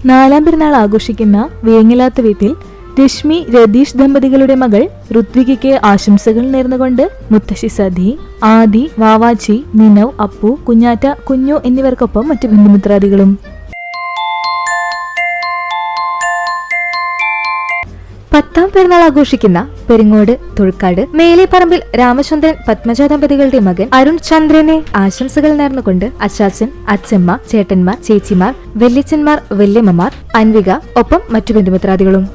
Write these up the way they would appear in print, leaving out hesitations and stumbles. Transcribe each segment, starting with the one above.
നാലാം പെരുന്നാൾ ആഘോഷിക്കുന്ന വേങ്ങിലാത്ത വീട്ടിൽ രശ്മി രതീഷ് ദമ്പതികളുടെ മകൾ ഋത്വികയ്ക്ക് ആശംസകൾ നേർന്നുകൊണ്ട് മുത്തശ്ശി സതി, ആദി, വാവാച്ചി, നിനവ്, അപ്പു, കുഞ്ഞാറ്റ, കുഞ്ഞു എന്നിവർക്കൊപ്പം മറ്റു ബന്ധുമിത്രാദികളും. പത്താം പെരുന്നാൾ ആഘോഷിക്കുന്ന പെരിങ്ങോട് തൊഴുക്കാട് മേലെപ്പറമ്പിൽ രാമചന്ദ്രൻ പത്മജ ദമ്പതികളുടെ മകൻ അരുൺ ചന്ദ്രനെ ആശംസകൾ നേർന്നുകൊണ്ട് അച്ചാച്ചൻ, അച്ഛമ്മ, ചേട്ടന്മാർ, ചേച്ചിമാർ, വല്യച്ഛന്മാർ, വല്യമ്മമാർ, അൻവിക ഒപ്പം മറ്റു ബന്ധുമിത്രാദികളും.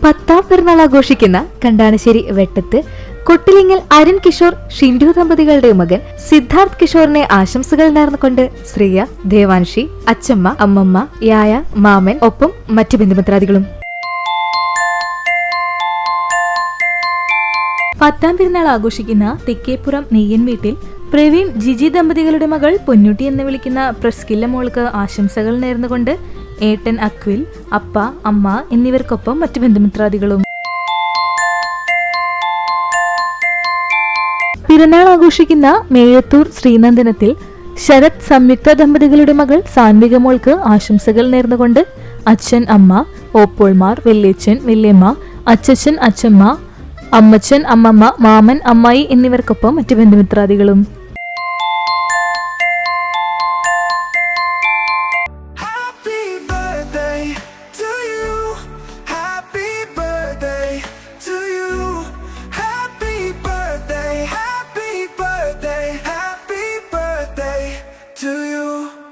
പത്താം പെരുന്നാൾ ആഘോഷിക്കുന്ന കണ്ടാണശ്ശേരി വെട്ടത്ത് കൊട്ടിലിങ്ങൽ അരുൺ കിഷോർ ഷിൻഡു ദമ്പതികളുടെ മകൻ സിദ്ധാർത്ഥ് കിഷോറിനെ ആശംസകൾ നേർന്നുകൊണ്ട് ശ്രീയ, ദേവാൻഷി, അച്ചമ്മ, അമ്മമ്മ, യായ, മാമൻ ഒപ്പം മറ്റു ബന്ധുമിത്രാദികളും. പത്താം പെരുന്നാൾ ആഘോഷിക്കുന്ന തെക്കേപ്പുറം നെയ്യൻ വീട്ടിൽ പ്രവീൺ, ജിജി ദമ്പതികളുടെ മകൾ പൊന്നൂട്ടി എന്ന് വിളിക്കുന്ന പ്രസ്കില്ല മോൾക്ക് ആശംസകൾ നേർന്നുകൊണ്ട് ഏട്ടൻ അക്വിൽ, അപ്പ, അമ്മ എന്നിവർക്കൊപ്പം മറ്റു ബന്ധുമിത്രാദികളും. പിറന്നാൾ ആഘോഷിക്കുന്ന മേഴത്തൂർ ശ്രീനന്ദനത്തിൽ ശരത്, സംയുക്ത ദമ്പതികളുടെ മകൾ സാൻവിക മോൾക്ക് ആശംസകൾ നേർന്നുകൊണ്ട് അച്ഛൻ, അമ്മ, ഓപ്പോൾമാർ, വല്യച്ഛൻ, വല്യമ്മ, അച്ചച്ചൻ, അച്ചമ്മ, അമ്മച്ചൻ, അമ്മമ്മ, മാമൻ, അമ്മായി എന്നിവർക്കൊപ്പം മറ്റു ബന്ധുമിത്രാദികളും. To you.